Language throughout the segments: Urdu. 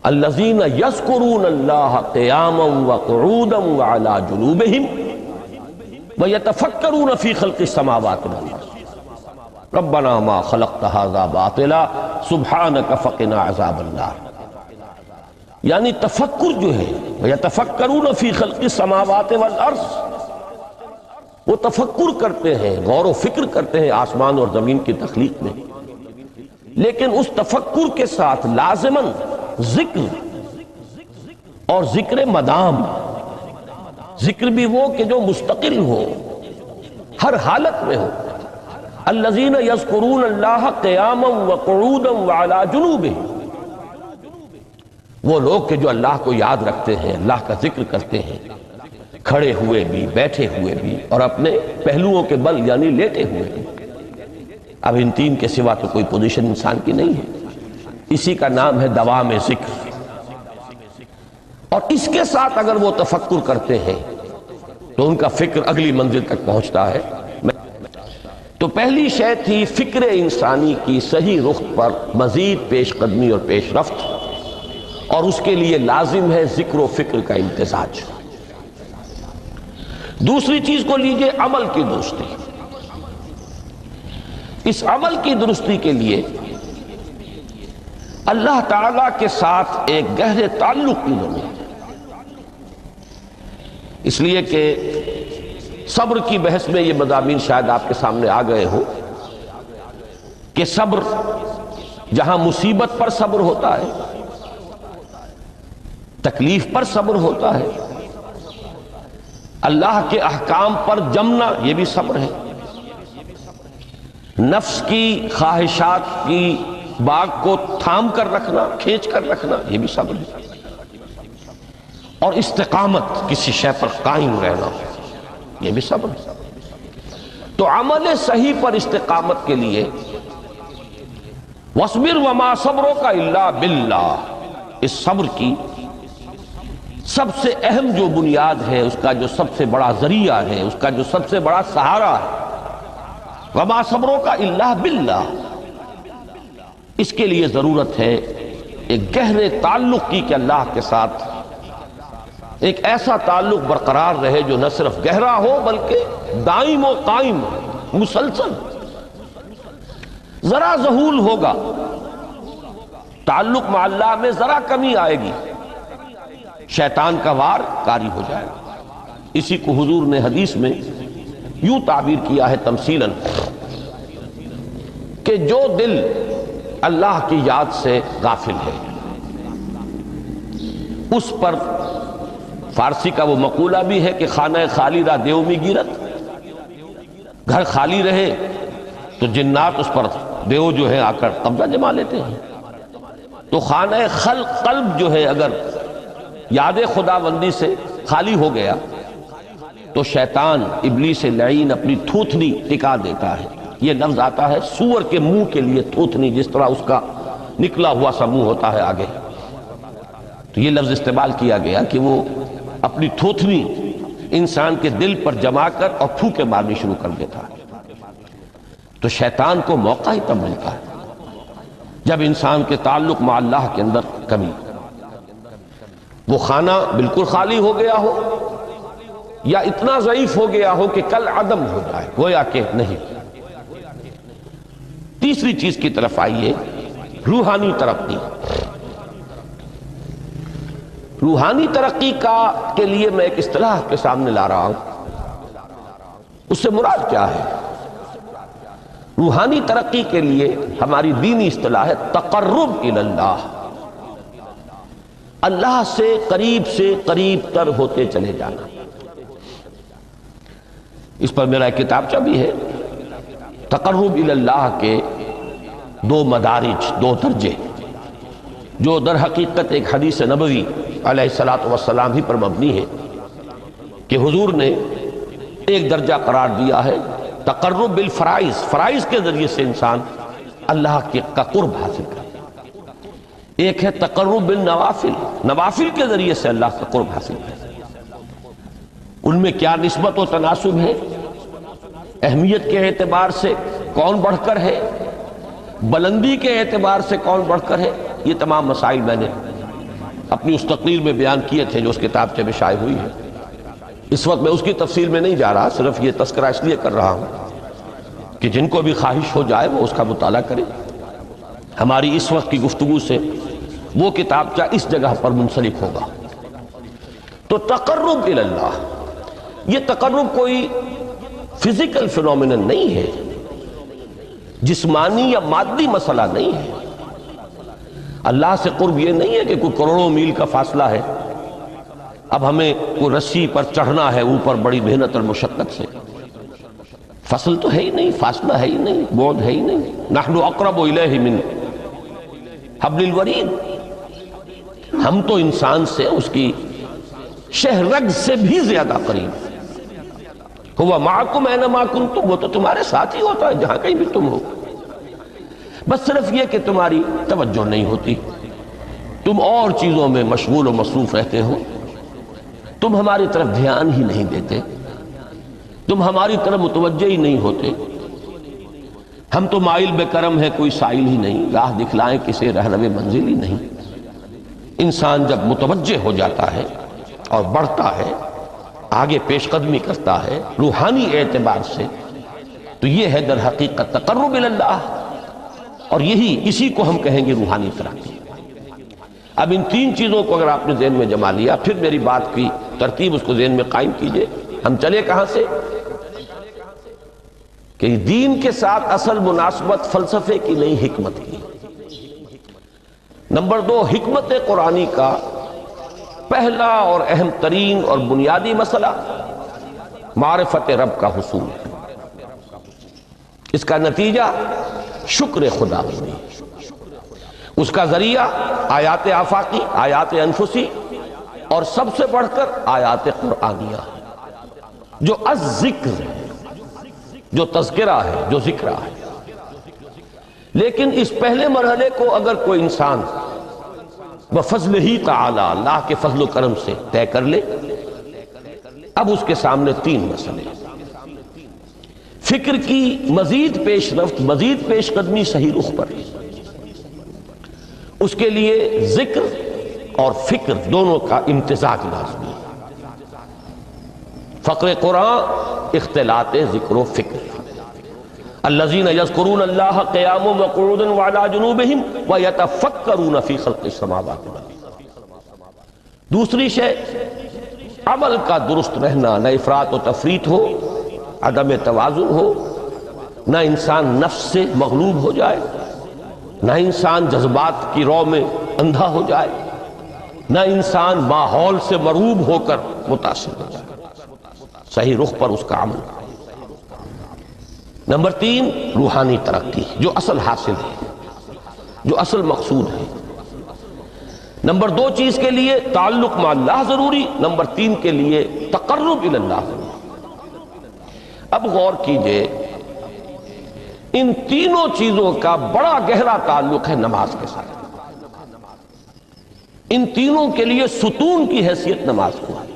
الذین یذکرون اللہ قیاما وقعودا وعلی جنوبہم ویتفکرون فی خلق السماوات والارض ربنا ما خلقت ھذا باطلا سبحانک فقنا عذاب النار۔ یعنی تفکر جو ہے ویتفکرون فی خلق السماوات والارض، وہ تفکر کرتے ہیں، غور و فکر کرتے ہیں آسمان اور زمین کی تخلیق میں، لیکن اس تفکر کے ساتھ لازماً ذکر اور ذکر مدام، ذکر بھی وہ کہ جو مستقل ہو، ہر حالت میں ہو۔ الذین یذکرون اللہ قیاما وقعودا وعلی جنوبہم، وہ لوگ کہ جو اللہ کو یاد رکھتے ہیں، اللہ کا ذکر کرتے ہیں، کھڑے ہوئے بھی، بیٹھے ہوئے بھی، اور اپنے پہلوؤں کے بل یعنی لیٹے ہوئے بھی۔ اب ان تین کے سوا تو کوئی پوزیشن انسان کی نہیں ہے، اسی کا نام ہے دوام ذکر۔ اور اس کے ساتھ اگر وہ تفکر کرتے ہیں تو ان کا فکر اگلی منزل تک پہنچتا ہے۔ تو پہلی شے تھی فکر انسانی کی صحیح رخ پر مزید پیش قدمی اور پیش رفت، اور اس کے لیے لازم ہے ذکر و فکر کا امتزاج۔ دوسری چیز کو لیجئے عمل کی درستی۔ اس عمل کی درستی کے لیے اللہ تعالیٰ کے ساتھ ایک گہرے تعلق کی ضرورت ہے، اس لیے کہ صبر کی بحث میں یہ مضامین شاید آپ کے سامنے آ گئے ہو کہ صبر، جہاں مصیبت پر صبر ہوتا ہے، تکلیف پر صبر ہوتا ہے، اللہ کے احکام پر جمنا یہ بھی صبر ہے، نفس کی خواہشات کی باغ کو تھام کر رکھنا، کھینچ کر رکھنا یہ بھی صبر ہے، اور استقامت کسی شے پر قائم رہنا یہ بھی صبر ہے۔ تو عمل صحیح پر استقامت کے لیے وَاصْبِرْ وَمَا صَبْرُكَ إِلَّا بِاللَّهِ، اس صبر کی سب سے اہم جو بنیاد ہے، اس کا جو سب سے بڑا ذریعہ ہے، اس کا جو سب سے بڑا سہارا ہے، وَمَا صَبْرُكَ إِلَّا بِاللَّهِ، اس کے لیے ضرورت ہے ایک گہرے تعلق کی کہ اللہ کے ساتھ ایک ایسا تعلق برقرار رہے جو نہ صرف گہرا ہو بلکہ دائم و قائم ہو، مسلسل۔ ذرا ذہول ہوگا تعلق مع اللہ میں، ذرا کمی آئے گی، شیطان کا وار کاری ہو جائے گا۔ اسی کو حضور نے حدیث میں یوں تعبیر کیا ہے تمثیلاً کہ جو دل اللہ کی یاد سے غافل ہے اس پر، فارسی کا وہ مقولہ بھی ہے کہ خانہ خالی را دیو می گیرت، گھر خالی رہے تو جنات اس پر دیو جو ہے آ کر قبضہ جما لیتے ہیں۔ تو خانہ قلب جو ہے اگر یاد خداوندی سے خالی ہو گیا تو شیطان ابلیس لعین اپنی تھوتنی ٹکا دیتا ہے۔ یہ لفظ آتا ہے سور کے منہ کے لیے تھوتنی، جس طرح اس کا نکلا ہوا سا منہ ہوتا ہے آگے، تو یہ لفظ استعمال کیا گیا کہ وہ اپنی تھوتنی انسان کے دل پر جما کر اور پھوکے مارنی شروع کر دیتا ہے۔ تو شیطان کو موقع ہی تب ملتا ہے جب انسان کے تعلق مع اللہ کے اندر کمی، وہ خانہ بالکل خالی ہو گیا ہو یا اتنا ضعیف ہو گیا ہو کہ کل عدم ہو جائے، گویا کہ نہیں۔ تیسری چیز کی طرف آئیے، روحانی ترقی۔ روحانی ترقی کے لیے میں ایک اصطلاح کے سامنے لا رہا ہوں، اس سے مراد کیا ہے؟ روحانی ترقی کے لیے ہماری دینی اصطلاح ہے تقرب الی اللہ، اللہ سے قریب تر ہوتے چلے جانا۔ اس پر میرا ایک کتابچہ بھی ہے، تقرب الی اللہ کے دو مدارج، دو درجے، جو در حقیقت ایک حدیث نبوی علیہ السلام ہی پر مبنی ہے کہ حضور نے ایک درجہ قرار دیا ہے تقرب بالفرائض، فرائض کے ذریعے سے انسان اللہ کا قرب حاصل کرتا ہے۔ ایک ہے تقرب بالنوافل، نوافل کے ذریعے سے اللہ کا قرب حاصل کرتا ہے۔ ان میں کیا نسبت و تناسب ہے، اہمیت کے اعتبار سے کون بڑھ کر ہے، بلندی کے اعتبار سے کون بڑھ کر ہے، یہ تمام مسائل میں نے اپنی اس تقریر میں بیان کیے تھے جو اس کتابچے میں شائع ہوئی ہے۔ اس وقت میں اس کی تفصیل میں نہیں جا رہا، صرف یہ تذکرہ اس لیے کر رہا ہوں کہ جن کو بھی خواہش ہو جائے وہ اس کا مطالعہ کرے۔ ہماری اس وقت کی گفتگو سے وہ کتابچہ اس جگہ پر منسلک ہوگا۔ تو تقرب الی اللہ، یہ تقرب کوئی فزیکل فینومینن نہیں ہے، جسمانی یا مادی مسئلہ نہیں ہے۔ اللہ سے قرب یہ نہیں ہے کہ کوئی کروڑوں میل کا فاصلہ ہے، اب ہمیں کوئی رسی پر چڑھنا ہے اوپر بڑی محنت اور مشقت سے۔ فصل تو ہے ہی نہیں، فاصلہ ہے ہی نہیں، بعد ہے ہی نہیں۔ نحن اقرب الیہ من حبل الورید، ہم تو انسان سے اس کی شہرگ سے بھی زیادہ قریب۔ ہوا معکم اینما کنتم، وہ تو تمہارے ساتھ ہی ہوتا ہے جہاں کہیں بھی تم ہو، بس صرف یہ کہ تمہاری توجہ نہیں ہوتی، تم اور چیزوں میں مشغول و مصروف رہتے ہو، تم ہماری طرف دھیان ہی نہیں دیتے، تم ہماری طرف متوجہ ہی نہیں ہوتے۔ ہم تو مائل بے کرم ہے، کوئی سائل ہی نہیں، راہ دکھلائیں کسے رہنم منزل ہی نہیں۔ انسان جب متوجہ ہو جاتا ہے اور بڑھتا ہے، آگے پیش قدمی کرتا ہے روحانی اعتبار سے، تو یہ ہے در حقیقت تقرب الی اللہ، اور اسی کو ہم کہیں گے روحانی ترقی۔ اب ان تین چیزوں کو اگر آپ نے ذہن میں جما لیا، پھر میری بات کی ترتیب اس کو ذہن میں قائم کیجئے۔ ہم چلے کہاں سے؟ کہ دین کے ساتھ اصل مناسبت فلسفے کی نہیں، حکمت کی۔ نمبر 2، حکمت قرآنی کا پہلا اور اہم ترین اور بنیادی مسئلہ معرفت رب کا حصول ہے۔ اس کا نتیجہ شکر خدا بندی، اس کا ذریعہ آیات آفاقی، آیات انفسی، اور سب سے بڑھ کر آیات قرآنیہ جو الذکر ہے، جو تذکرہ ہے، جو ذکرہ ہے۔ لیکن اس پہلے مرحلے کو اگر کوئی انسان بفضل ہی تعالی، اللہ کے فضل و کرم سے طے کر لے، اب اس کے سامنے تین مسئلے، فکر کی مزید پیش رفت، مزید پیش قدمی صحیح رخ پر، اس کے لیے ذکر اور فکر دونوں کا امتزاج لازمی ہے۔ فقر قرآن اختلاط ذکر و فکر۔ الذین یذکرون اللہ قیاما وقعودا وعلی جنوبہم ویتفکرون فی خلق السماوات والارض۔ دوسری شے عمل کا درست رہنا، نہ افراط و تفریط ہو، عدم توازن ہو، نہ انسان نفس سے مغلوب ہو جائے، نہ انسان جذبات کی رو میں اندھا ہو جائے، نہ انسان ماحول سے مرعوب ہو کر متاثر ہو جائے، صحیح رخ پر اس کا عمل۔ نمبر 3، روحانی ترقی، جو اصل حاصل ہے، جو اصل مقصود ہے۔ نمبر 2 چیز کے لیے تعلق مع اللہ ضروری، نمبر 3 کے لیے تقرب الی اللہ ضروری۔ اب غور کیجئے، ان تینوں چیزوں کا بڑا گہرا تعلق ہے نماز کے ساتھ۔ ان تینوں کے لیے ستون کی حیثیت نماز کو ہے۔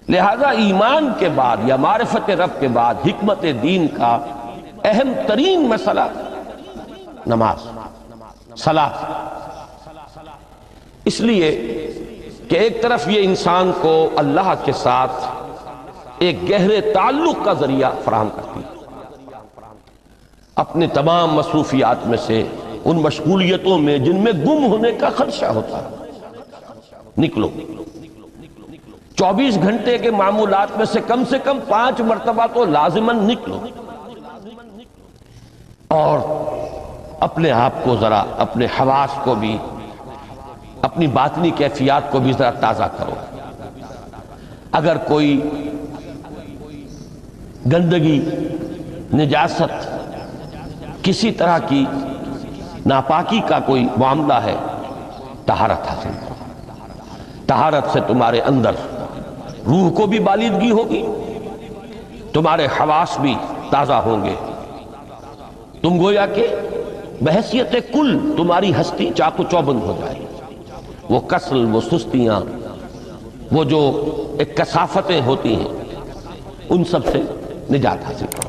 لہذا ایمان کے بعد یا معرفت رب کے بعد حکمت دین کا اہم ترین مسئلہ نماز، صلاۃ۔ اس لیے کہ ایک طرف یہ انسان کو اللہ کے ساتھ ایک گہرے تعلق کا ذریعہ فراہم کرتی ہے۔ اپنے تمام مصروفیات میں سے، ان مشغولیتوں میں جن میں گم ہونے کا خدشہ ہوتا ہے، نکلو۔ 24 گھنٹے کے معمولات میں سے کم 5 مرتبہ تو لازماً نکلو، اور اپنے آپ کو ذرا، اپنے حواس کو بھی، اپنی باطنی کیفیات کو بھی ذرا تازہ کرو۔ اگر کوئی گندگی، نجاست، کسی طرح کی ناپاکی کا کوئی معاملہ ہے، طہارت حاصل کرو۔ طہارت سے تمہارے اندر روح کو بھی بالیدگی ہوگی، تمہارے حواس بھی تازہ ہوں گے، تم گویا کہ بحیثیت کل تمہاری ہستی چاق و چوبند ہو جائے گی۔ وہ کسل، وہ سستیاں، وہ جو ایک کثافتیں ہوتی ہیں، ان سب سے نجات حاصل کرو،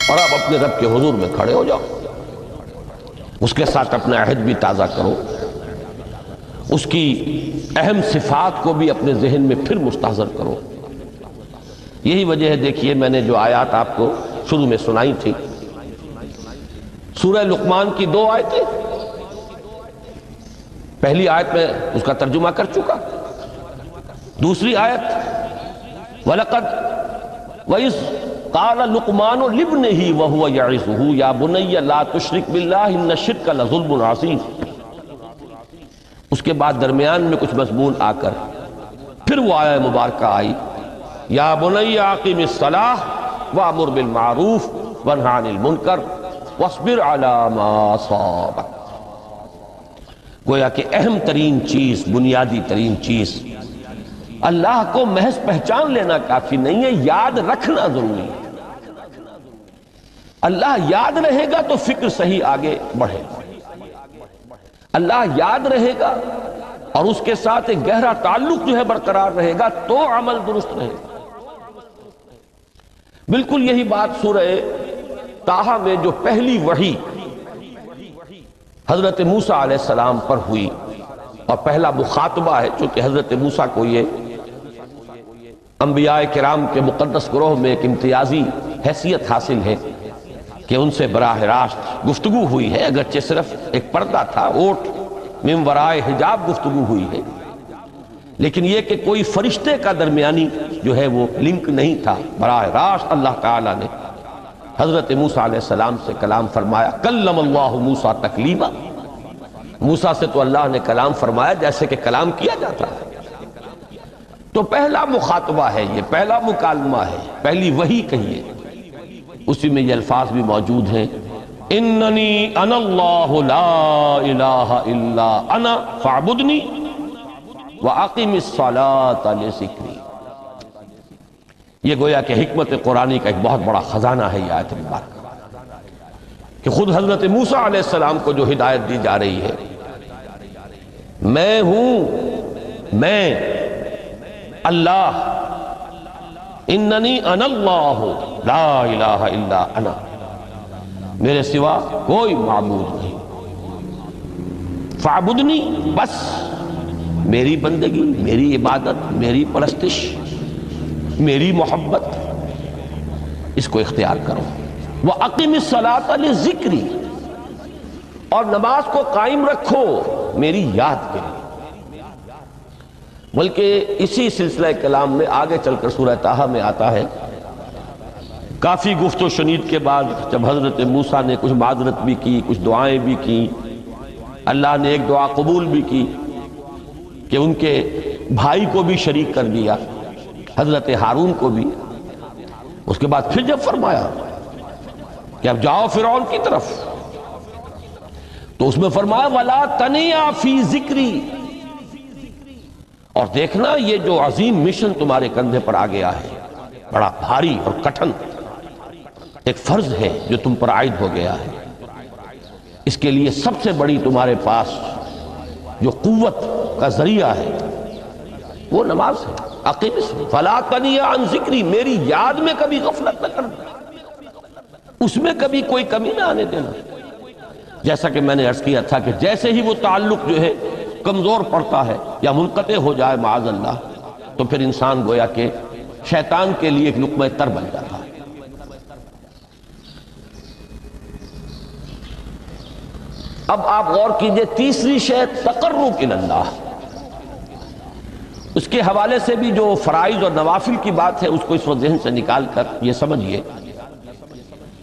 اور اب اپنے رب کے حضور میں کھڑے ہو جاؤ، اس کے ساتھ اپنا عہد بھی تازہ کرو۔ اس کی اہم صفات کو بھی اپنے ذہن میں پھر مستحضر کرو۔ یہی وجہ ہے، دیکھیے میں نے جو آیات آپ کو شروع میں سنائی تھی، سورہ لقمان کی 2 آیتیں، پہلی آیت میں اس کا ترجمہ کر چکا، دوسری آیت وَلَقَدْ وَإِذْ قَالَ لُقْمَانُ لِابْنِهِ وَهُوَ يَعِظُهُ يَا بُنَيَّ لَا تُشْرِكْ بِاللَّهِ إِنَّ الشِّرْكَ لَظُلْمٌ عَظِيمٌ۔ اس کے بعد درمیان میں کچھ مضمون آ کر پھر وہ آیہ مبارکہ آئی، یا بنی اقم الصلاۃ وامر بالمعروف وانہ عن المنکر واصبر علی ما اصابک۔ گویا کہ اہم ترین چیز، بنیادی ترین چیز، اللہ کو محض پہچان لینا کافی نہیں ہے، یاد رکھنا ضروری ہے۔ اللہ یاد رہے گا تو فکر صحیح آگے بڑھے گا، اللہ یاد رہے گا اور اس کے ساتھ ایک گہرا تعلق جو ہے برقرار رہے گا تو عمل درست رہے گا۔ بالکل یہی بات سورہ طٰہٰ میں جو پہلی وحی حضرت موسیٰ علیہ السلام پر ہوئی، اور پہلا مخاطبہ ہے چونکہ حضرت موسیٰ کو یہ انبیاء کرام کے مقدس گروہ میں ایک امتیازی حیثیت حاصل ہے کہ ان سے براہ راست گفتگو ہوئی ہے، اگرچہ صرف ایک پردہ تھا، اوٹ من ورائے حجاب گفتگو ہوئی ہے، لیکن یہ کہ کوئی فرشتے کا درمیانی جو ہے وہ لنک نہیں تھا، براہ راست اللہ تعالیٰ نے حضرت موسیٰ علیہ السلام سے کلام فرمایا۔ کلم اللہ موسیٰ تکلیما، موسیٰ سے تو اللہ نے کلام فرمایا جیسے کہ کلام کیا جاتا ہے۔ تو پہلا مخاطبہ ہے، یہ پہلا مکالمہ ہے، پہلی وحی کہیے، اسی میں یہ الفاظ بھی موجود ہیں، اننی انا اللہ لا الہ الا انا فاعبدنی واقم الصلاۃ لذکری۔ یہ گویا کہ حکمت قرآنی کا ایک بہت بڑا خزانہ ہے یہ آیت مبارکہ، کہ خود حضرت موسیٰ علیہ السلام کو جو ہدایت دی جا رہی ہے، میں ہوں، میں اللہ، اننی انا اللہ لا الہ الا انا، میرے سوا کوئی معبود نہیں، فاعبدنی، بس میری بندگی، میری عبادت، میری پرستش، میری محبت، اس کو اختیار کرو۔ وَأَقِمِ الصَّلَاةَ لِذِكْرِي، اور نماز کو قائم رکھو میری یاد کے لیے۔ بلکہ اسی سلسلہ کلام میں آگے چل کر سورہ طٰہٰ میں آتا ہے، کافی گفت و شنید کے بعد جب حضرت موسیٰ نے کچھ معذرت بھی کی، کچھ دعائیں بھی کی، اللہ نے ایک دعا قبول بھی کی کہ ان کے بھائی کو بھی شریک کر دیا، حضرت ہارون کو بھی۔ اس کے بعد پھر جب فرمایا کہ اب جاؤ فرعون کی طرف، تو اس میں فرمایا وَلَا تَنِيَا فِي ذِكْرِي، اور دیکھنا یہ جو عظیم مشن تمہارے کندھے پر آ گیا ہے، بڑا بھاری اور کٹھن ایک فرض ہے جو تم پر عائد ہو گیا ہے، اس کے لیے سب سے بڑی تمہارے پاس جو قوت کا ذریعہ ہے وہ نماز ہے۔ اقیم فلا تنیا عن ذکری، میری یاد میں کبھی غفلت نہ کرنا، اس میں کبھی کوئی کمی نہ آنے دینا۔ جیسا کہ میں نے عرض کیا تھا کہ جیسے ہی وہ تعلق جو ہے کمزور پڑتا ہے یا منقطع ہو جائے معاذ اللہ، تو پھر انسان گویا کہ شیطان کے لیے ایک لقمہ تر بن جاتا ہے۔ اب آپ غور کیجئے، تیسری شے تقرب الی اللہ، اس کے حوالے سے بھی جو فرائض اور نوافل کی بات ہے اس کو اس وقت ذہن سے نکال کر یہ سمجھیے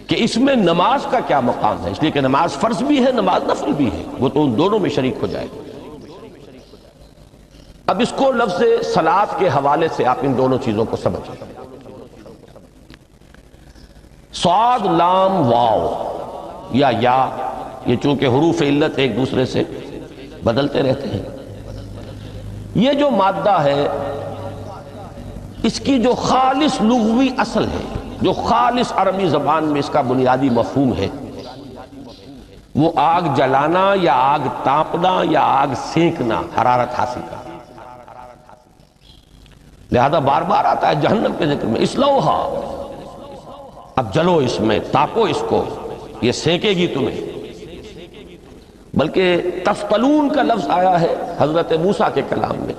کہ اس میں نماز کا کیا مقام ہے، اس لیے کہ نماز فرض بھی ہے، نماز نفل بھی ہے، وہ تو ان دونوں میں شریک ہو جائے گا۔ اب اس کو لفظ صلاۃ کے حوالے سے آپ ان دونوں چیزوں کو سمجھیں۔ صاد لام واو یا یہ چونکہ حروف علت ایک دوسرے سے بدلتے رہتے ہیں، یہ جو مادہ ہے اس کی جو خالص لغوی اصل ہے، جو خالص عربی زبان میں اس کا بنیادی مفہوم ہے، وہ آگ جلانا یا آگ تاپنا یا آگ سینکنا، حرارت حاصل کرنا۔ لہذا بار بار آتا ہے جہنم کے ذکر میں، اسلوہا، اب جلو اس میں، تاپو اس کو، یہ سینکے گی تمہیں۔ بلکہ تفتلون کا لفظ آیا ہے حضرت موسیٰ کے کلام میں.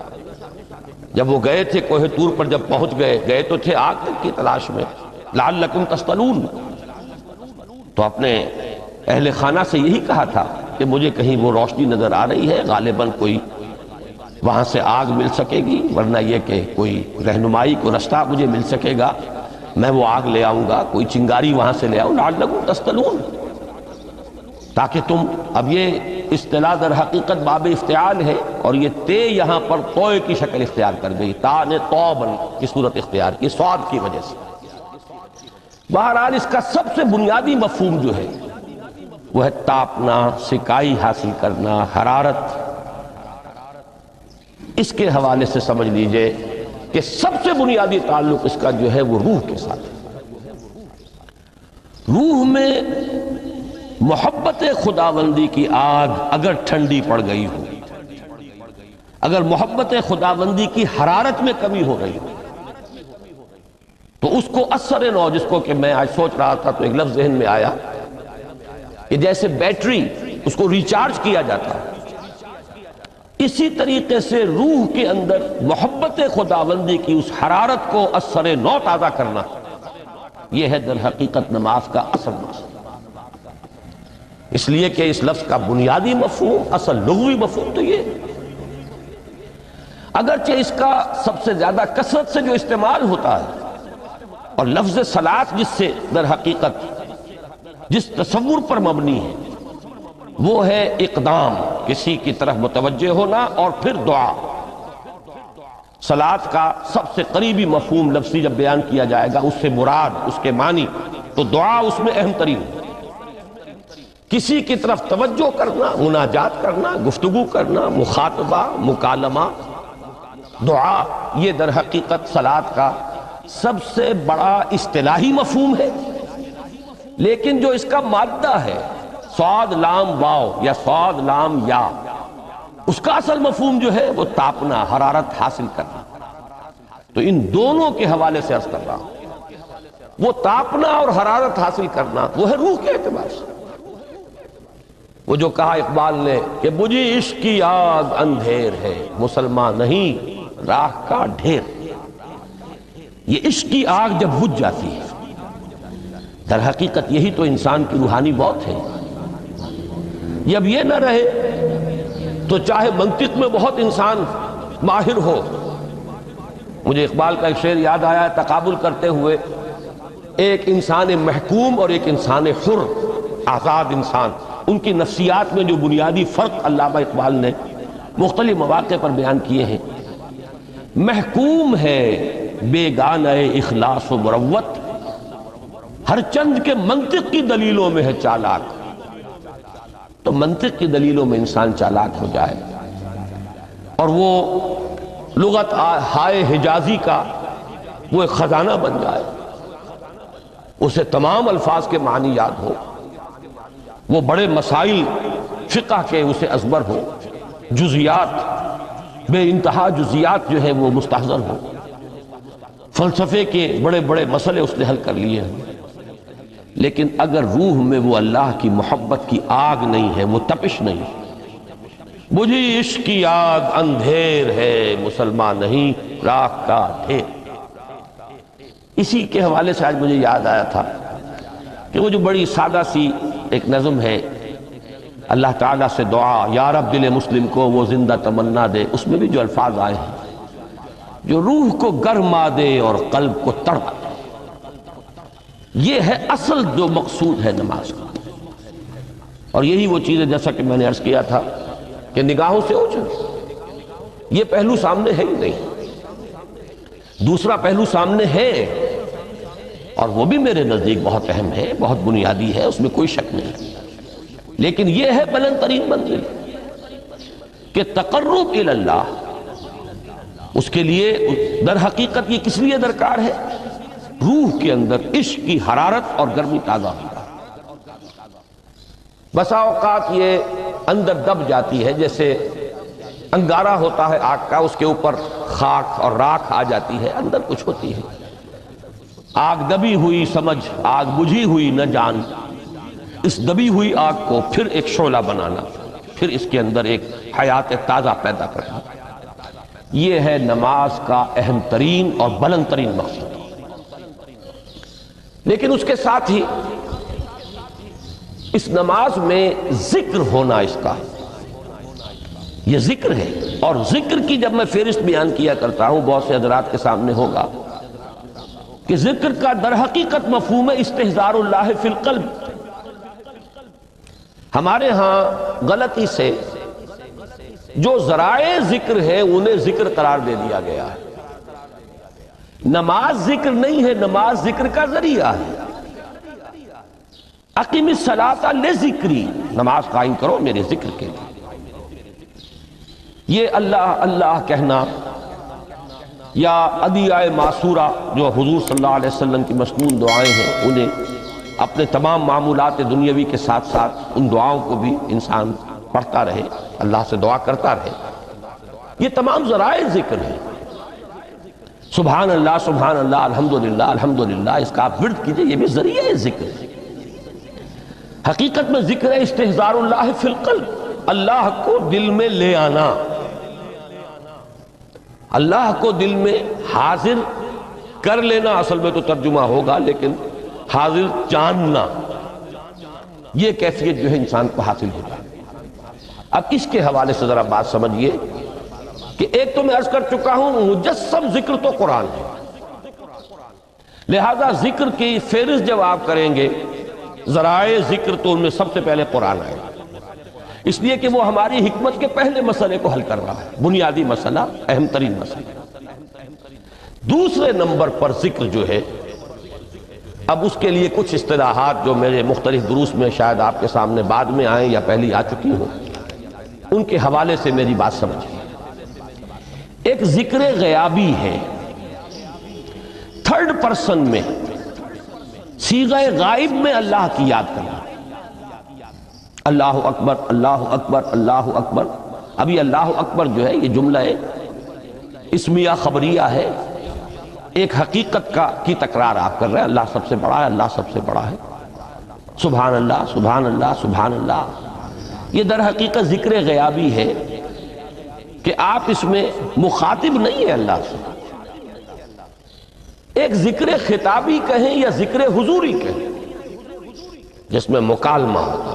جب وہ گئے تھے کوہ طور پر، جب پہنچ گئے تو تھے آگ کی تلاش میں، لعلکم تفتلون. تو اپنے اہل خانہ سے یہی کہا تھا کہ مجھے کہیں وہ روشنی نظر آ رہی ہے، غالباً کوئی وہاں سے آگ مل سکے گی، ورنہ یہ کہ کوئی رہنمائی کو رستہ مجھے مل سکے گا، میں وہ آگ لے آؤں گا، کوئی چنگاری وہاں سے لے آؤں. لعلکم تفتلون، تاکہ تم، اب یہ اصطلاح در حقیقت باب افتعال ہے، اور یہ تے یہاں پر توئے کی شکل اختیار کر گئی، تا نے توبن کی صورت اختیار کی صاد کی وجہ سے. بہرحال اس کا سب سے بنیادی مفہوم جو ہے وہ ہے تاپنا، سکائی حاصل کرنا، حرارت. اس کے حوالے سے سمجھ لیجئے کہ سب سے بنیادی تعلق اس کا جو ہے وہ روح کے ساتھ ہے. روح میں محبت خداوندی کی آگ اگر ٹھنڈی پڑ گئی ہو، اگر محبت خداوندی کی حرارت میں کمی ہو رہی ہو، تو اس کو اثر نو، جس کو کہ میں آج سوچ رہا تھا تو ایک لفظ ذہن میں آیا کہ جیسے بیٹری اس کو ریچارج کیا جاتا ہے، اسی طریقے سے روح کے اندر محبت خداوندی کی اس حرارت کو اثر نو تازہ کرنا، یہ ہے در حقیقت نماز کا اصل مقصد. اس لیے کہ اس لفظ کا بنیادی مفہوم، اصل لغوی مفہوم تو یہ، اگرچہ اس کا سب سے زیادہ کثرت سے جو استعمال ہوتا ہے، اور لفظ صلاۃ جس سے در حقیقت جس تصور پر مبنی ہے وہ ہے اقدام، کسی کی طرف متوجہ ہونا اور پھر دعا. صلاۃ کا سب سے قریبی مفہوم لفظی جب بیان کیا جائے گا، اس سے مراد، اس کے معنی، تو دعا اس میں اہم ترین ہے. کسی کی طرف توجہ کرنا، مناجات کرنا، گفتگو کرنا، مخاطبہ، مکالمہ، دعا، یہ در حقیقت صلاۃ کا سب سے بڑا اصطلاحی مفہوم ہے. لیکن جو اس کا مادہ ہے، صاد لام واو یا صاد لام یا، اس کا اصل مفہوم جو ہے وہ تاپنا، حرارت حاصل کرنا. تو ان دونوں کے حوالے سے عرض کر رہا ہوں، وہ تاپنا اور حرارت حاصل کرنا وہ ہے روح کے اعتبار سے. وہ جو کہا اقبال نے کہ بجھی عشق کی آگ اندھیر ہے، مسلمان نہیں راہ کا ڈھیر. یہ عشق کی آگ جب بجھ جاتی ہے، در حقیقت یہی تو انسان کی روحانی موت ہے. جب یہ نہ رہے تو چاہے منطق میں بہت انسان ماہر ہو. مجھے اقبال کا ایک شعر یاد آیا ہے تقابل کرتے ہوئے، ایک انسان محکوم اور ایک انسان حر، آزاد انسان، ان کی نفسیات میں جو بنیادی فرق علامہ اقبال نے مختلف مواقع پر بیان کیے ہیں. محکوم ہے بیگانہ اخلاص و مروت، ہر چند کے منطق کی دلیلوں میں ہے چالاک. تو منطق کی دلیلوں میں انسان چالاک ہو جائے اور وہ لغت ہائے حجازی کا وہ ایک خزانہ بن جائے، اسے تمام الفاظ کے معنی یاد ہو، وہ بڑے مسائل فقہ کے اسے ازبر ہو، جزیات، بے انتہا جزیات جو ہے وہ مستحضر ہو، فلسفے کے بڑے بڑے مسئلے اس نے حل کر لیے ہیں. لیکن اگر روح میں وہ اللہ کی محبت کی آگ نہیں ہے، وہ تپش نہیں، بجھی عشق کی آگ اندھیر ہے، مسلمان نہیں راہ کا ڈھیر. اسی کے حوالے سے آج مجھے یاد آیا تھا کہ وہ جو بڑی سادہ سی ایک نظم ہے، اللہ تعالیٰ سے دعا، یا رب دل مسلم کو وہ زندہ تمنا دے، اس میں بھی جو الفاظ آئے ہیں جو روح کو گرما دے اور قلب کو تڑپا دے. یہ ہے اصل جو مقصود ہے نماز کا. اور یہی وہ چیز ہے جیسا کہ میں نے عرض کیا تھا کہ نگاہوں سے اوجھل، یہ پہلو سامنے ہے ہی نہیں. دوسرا پہلو سامنے ہے اور وہ بھی میرے نزدیک بہت اہم ہے، بہت بنیادی ہے، اس میں کوئی شک نہیں. لیکن یہ ہے بلند ترین منزل کہ تقرب الی اللہ. اس کے لیے در حقیقت یہ کس لیے درکار ہے؟ روح کے اندر عشق کی حرارت اور گرمی تازہ ہوتا ہے. بسا اوقات یہ اندر دب جاتی ہے، جیسے انگارہ ہوتا ہے آگ کا، اس کے اوپر خاک اور راکھ آ جاتی ہے، اندر کچھ ہوتی ہے. آگ دبی ہوئی سمجھ، آگ بجھی ہوئی نہ جان، اس دبی ہوئی آگ کو پھر ایک شعلہ بنانا. پھر اس کے اندر ایک حیات تازہ پیدا کرنا۔ یہ ہے نماز کا اہم ترین اور بلند ترین مقصد۔ لیکن اس کے ساتھ ہی اس نماز میں ذکر ہونا، اس کا یہ ذکر ہے، اور ذکر کی جب میں فہرست بیان کیا کرتا ہوں بہت سے حضرات کے سامنے ہوگا کہ ذکر کا در حقیقت مفہوم ہے استحضار اللہ فی القلب۔ ہمارے ہاں غلطی سے جو ذرائع ذکر ہے انہیں ذکر قرار دے دیا گیا ہے۔ نماز ذکر نہیں ہے، نماز ذکر کا ذریعہ ہے۔ اقیم الصلاۃ لذکری، نماز قائم کرو میرے ذکر کے لیے۔ یہ اللہ اللہ کہنا یا ادعیہ معصورہ جو حضور صلی اللہ علیہ وسلم کی مسنون دعائیں ہیں، انہیں اپنے تمام معمولات دنیاوی کے ساتھ ساتھ ان دعاؤں کو بھی انسان پڑھتا رہے، اللہ سے دعا کرتا رہے، یہ تمام ذرائع ذکر ہیں۔ سبحان اللہ سبحان اللہ الحمدللہ الحمدللہ، اس کا آپ ورد کیجئے، یہ بھی ذریعہ ذکر ہے۔ حقیقت میں ذکر ہے استحضار اللہ فی القلب، اللہ کو دل میں لے آنا، اللہ کو دل میں حاضر کر لینا، اصل میں تو ترجمہ ہوگا، لیکن حاضر جاننا، یہ کیفیت جو ہے انسان کو حاصل ہو جائے۔ اب اس کے حوالے سے ذرا بات سمجھیے کہ ایک تو میں عرض کر چکا ہوں مجسم ذکر تو قرآن ہے، لہذا ذکر کی فہرست جب آپ کریں گے ذرائع ذکر تو ان میں سب سے پہلے قرآن آئے، اس لیے کہ وہ ہماری حکمت کے پہلے مسئلے کو حل کر رہا ہے، بنیادی مسئلہ، اہم ترین مسئلہ۔ دوسرے نمبر پر ذکر جو ہے، اب اس کے لیے کچھ اصطلاحات جو میرے مختلف دروس میں شاید آپ کے سامنے بعد میں آئیں یا پہلی آ چکی ہوں، ان کے حوالے سے میری بات سمجھیے۔ ایک ذکر غیابی ہے، تھرڈ پرسن میں، صیغہ غائب میں اللہ کی یاد کرنا، اللہ اکبر اللہ اکبر اللہ اکبر۔ ابھی اللہ اکبر جو ہے یہ جملہ اسمیہ خبریہ ہے، ایک حقیقت کی تکرار آپ کر رہے ہیں، اللہ سب سے بڑا ہے، اللہ سب سے بڑا ہے، سبحان اللہ سبحان اللہ سبحان اللہ۔ یہ در حقیقت ذکر غیابی ہے کہ آپ اس میں مخاطب نہیں ہے اللہ سے، ایک ذکر خطابی کہیں یا ذکر حضوری کہیں، جس میں مکالمہ ہوتا،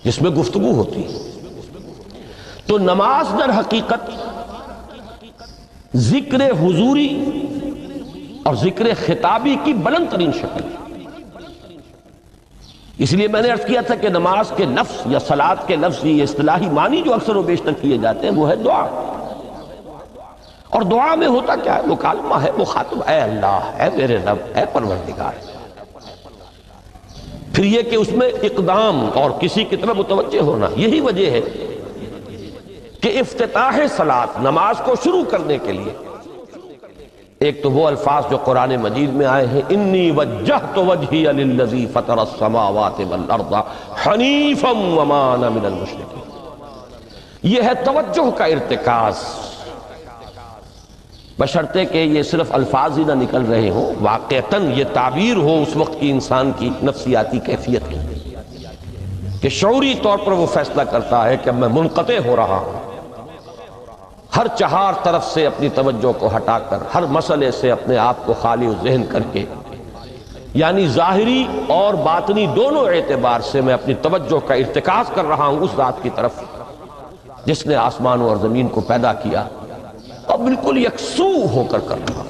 جس میں گفتگو ہوتی ہے۔ تو نماز در حقیقت ذکر حضوری اور ذکر خطابی کی بلند ترین شکل ہے۔ اس لیے میں نے عرض کیا تھا کہ نماز کے لفظ یا صلاۃ کے لفظ، یہ اصطلاحی معنی جو اکثر و بیشتر کیے جاتے ہیں وہ ہے دعا، اور دعا میں ہوتا کیا ہے؟ مکالمہ ہے، مخاطب، اے اللہ، اے میرے رب، اے پروردگار۔ پھر یہ کہ اس میں اقدام اور کسی کی طرف متوجہ ہونا، یہی وجہ ہے کہ افتتاح صلاۃ، نماز کو شروع کرنے کے لیے ایک تو وہ الفاظ جو قرآن مجید میں آئے ہیں، انی وجہت وجہی للذی فطر السماوات والارض حنیفا وما انا من المشرکین۔ یہ ہے توجہ کا ارتکاز، بشرطے کہ یہ صرف الفاظ ہی نہ نکل رہے ہوں، واقعتاً یہ تعبیر ہو اس وقت کی انسان کی نفسیاتی کیفیت کی، کہ شعوری طور پر وہ فیصلہ کرتا ہے کہ میں منقطع ہو رہا ہوں، ہر چہار طرف سے اپنی توجہ کو ہٹا کر، ہر مسئلے سے اپنے آپ کو خالی ذہن کر کے، یعنی ظاہری اور باطنی دونوں اعتبار سے میں اپنی توجہ کا ارتکاز کر رہا ہوں اس ذات کی طرف جس نے آسمانوں اور زمین کو پیدا کیا، اور بالکل یکسو ہو کر رہا۔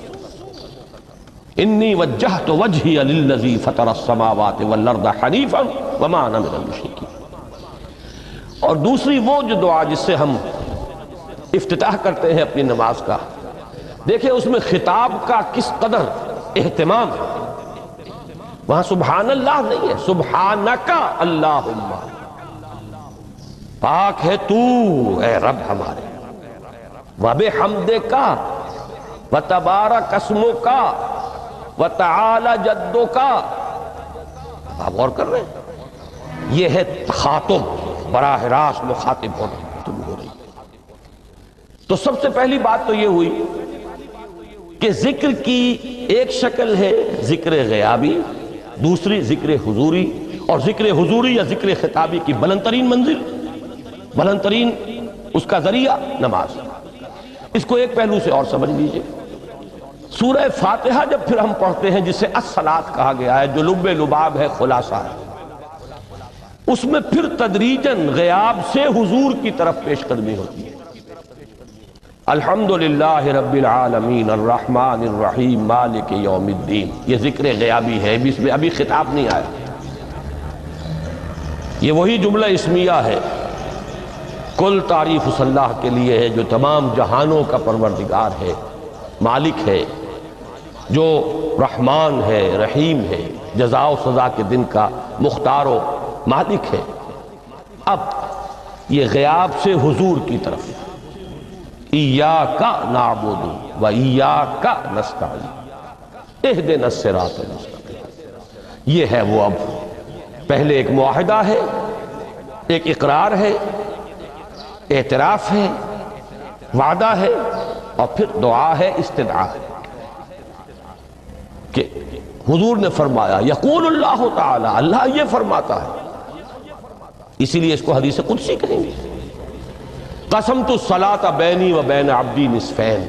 انی وجہت وجہی للذی فطر السماوات والارض حنیفا وما انا من المشرکین۔ اور دوسری وہ جو دعا جس سے ہم افتتاح کرتے ہیں اپنی نماز کا، دیکھیں اس میں خطاب کا کس قدر اہتمام ہے۔ وہاں سبحان اللہ نہیں ہے، سبحانک اللہم، پاک ہے تو اے رب ہمارے، وَبِحَمْدِكَ وَتَبَارَكَ اسْمُكَ وَتَعَالَى جَدُّكَ۔ آپ غور کر رہے ہیں، یہ ہے تخاطب، براہ راست مخاطب ہونا، تم ہو رہی۔ تو سب سے پہلی بات تو یہ ہوئی کہ ذکر کی ایک شکل ہے ذکر غیابی، دوسری ذکر حضوری، اور ذکر حضوری یا ذکر خطابی کی بلند ترین منزل بلند ترین اس کا ذریعہ نماز۔ اس کو ایک پہلو سے اور سمجھ لیجئے، سورہ فاتحہ جب پھر ہم پڑھتے ہیں جسے الصلاۃ کہا گیا ہے، جو لب لباب ہے، خلاصہ ہے، اس میں پھر تدریجاً غیاب سے حضور کی طرف پیش قدمی ہوتی ہے۔ الحمدللہ رب العالمین الرحمن الرحیم مالک یوم الدین، یہ ذکر غیابی ہے، اس میں ابھی خطاب نہیں آیا، یہ وہی جملہ اسمیہ ہے۔ کل تعریف اس اللہ کے لیے ہے جو تمام جہانوں کا پروردگار ہے، مالک ہے، جو رحمان ہے، رحیم ہے، جزا و سزا کے دن کا مختار و مالک ہے۔ اب یہ غیاب سے حضور کی طرف، ایاک نعبد و ایاک نستعین اہدنا الصراط المستقیم، یہ ہے وہ۔ اب پہلے ایک معاہدہ ہے، ایک اقرار ہے، اعتراف ہے، وعدہ ہے، اور پھر دعا ہے، استدعا ہے کہ حضور نے فرمایا، یقول اللہ تعالی، اللہ یہ فرماتا ہے، اسی لیے اس کو حدیث قدسی کہیں گے۔ قسمت الصلاۃ بینی و بین عبدی نصفین،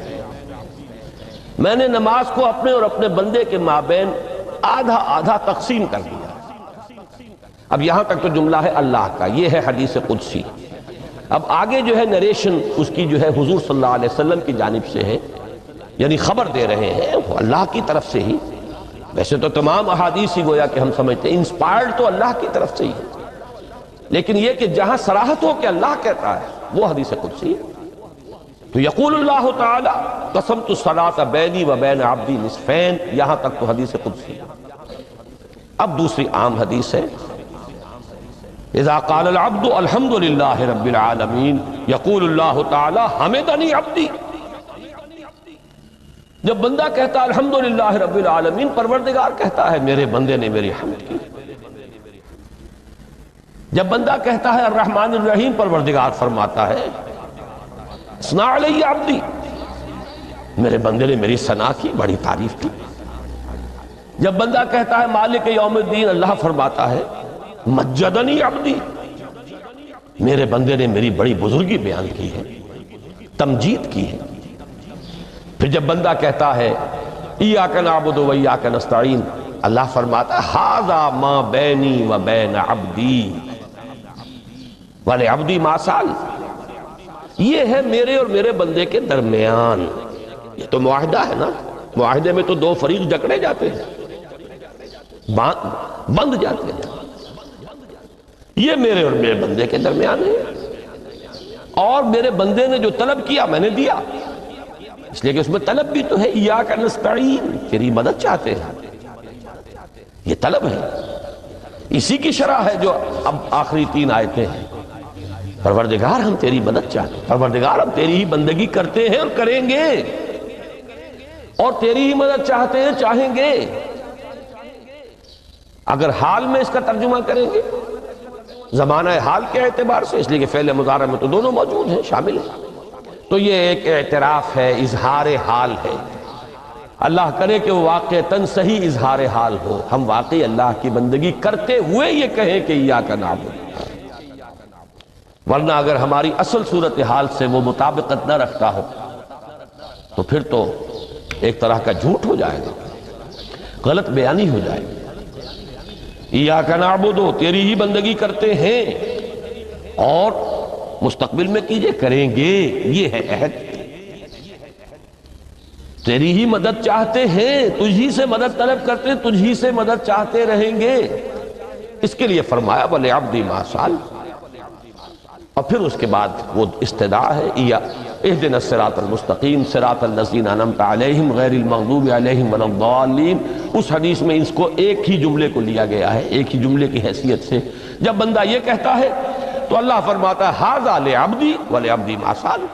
میں نے نماز کو اپنے اور اپنے بندے کے مابین آدھا آدھا تقسیم کر دیا۔ اب یہاں تک تو جملہ ہے اللہ کا، یہ ہے حدیث قدسی۔ اب آگے جو ہے نریشن اس کی جو ہے حضور صلی اللہ علیہ وسلم کی جانب سے ہے، یعنی خبر دے رہے ہیں وہ اللہ کی طرف سے ہی۔ ویسے تو تمام احادیث ہی گویا کہ ہم سمجھتے ہیں انسپائرڈ تو اللہ کی طرف سے ہی ہے، لیکن یہ کہ جہاں صراحت ہو کہ اللہ کہتا ہے وہ حدیث قدسی ہے۔ تو یقول اللہ تعالی قسمت الصلاۃ بینی و بین عبدی نصفین، یہاں تک تو حدیث قدسی ہے۔ اب دوسری عام حدیث ہے، اذا قال العبد الحمد للہ رب العالمین یقول اللہ تعالی حمدنی عبدی، جب بندہ کہتا ہے الحمدللہ رب العالمین، پروردگار کہتا ہے میرے بندے نے میری حمد کی۔ جب بندہ کہتا ہے الرحمن الرحیم، پروردگار فرماتا ہے ثنا علی عبدی، میرے بندے نے میری ثنا کی، بڑی تعریف کی۔ جب بندہ کہتا ہے مالک یوم الدین، اللہ فرماتا ہے مجدنی عبدی، میرے بندے نے میری بڑی بزرگی بیان کی ہے، تمجید کی ہے۔ پھر جب بندہ کہتا ہے ایاک نعبد و ایاک نستعین، اللہ فرماتا ہے ھذا ما بینی و بین عبدی ولعبدی ما سأل، یہ ہے میرے اور میرے بندے کے درمیان۔ یہ تو معاہدہ ہے نا، معاہدے میں تو دو فریق جکڑے جاتے ہیں، بند جاتے ہیں، یہ میرے اور میرے بندے کے درمیان ہے، اور میرے بندے نے جو طلب کیا میں نے دیا، اس لیے کہ اس میں طلب بھی تو ہے، ایاک نستعین، تیری مدد چاہتے ہیں، یہ طلب ہے، اسی کی شرح ہے جو اب آخری تین آیتیں ہیں۔ پروردگار ہم تیری مدد چاہتے ہیں، پروردگار ہم تیری ہی بندگی کرتے ہیں اور کریں گے، اور تیری ہی مدد چاہتے ہیں، چاہیں گے۔ اگر حال میں اس کا ترجمہ کریں گے زمانہ حال کے اعتبار سے، اس لیے کہ فعل مضارع میں تو دونوں موجود ہیں، شامل ہیں، تو یہ ایک اعتراف ہے، اظہار حال ہے۔ اللہ کرے کہ وہ واقعتاً صحیح اظہار حال ہو، ہم واقعی اللہ کی بندگی کرتے ہوئے یہ کہیں کہ ایاک نعبد، ورنہ اگر ہماری اصل صورتحال سے وہ مطابقت نہ رکھتا ہو تو پھر تو ایک طرح کا جھوٹ ہو جائے گا، غلط بیانی ہو جائے گی۔ ایاک نعبد، تیری ہی بندگی کرتے ہیں، اور مستقبل میں کیجئے، کریں گے، یہ ہے عہد، تیری ہی مدد چاہتے ہیں، تجھی سے مدد طلب کرتے ہیں، تجھی سے مدد چاہتے رہیں گے، اس کے لیے فرمایا وَلِعَبْدِ مَا سَأَلَ، اور پھر اس کے بعد وہ استدعا ہے اہدنا الصراط المستقیم صراط الذین انعمت علیہم غیر المغضوب علیہم ولا الضالین۔ اس حدیث میں اس کو ایک ہی جملے کو لیا گیا ہے، ایک ہی جملے کی حیثیت سے۔ جب بندہ یہ کہتا ہے تو اللہ فرماتا ہے ھذا لعبدی ولعبدی ما سأل،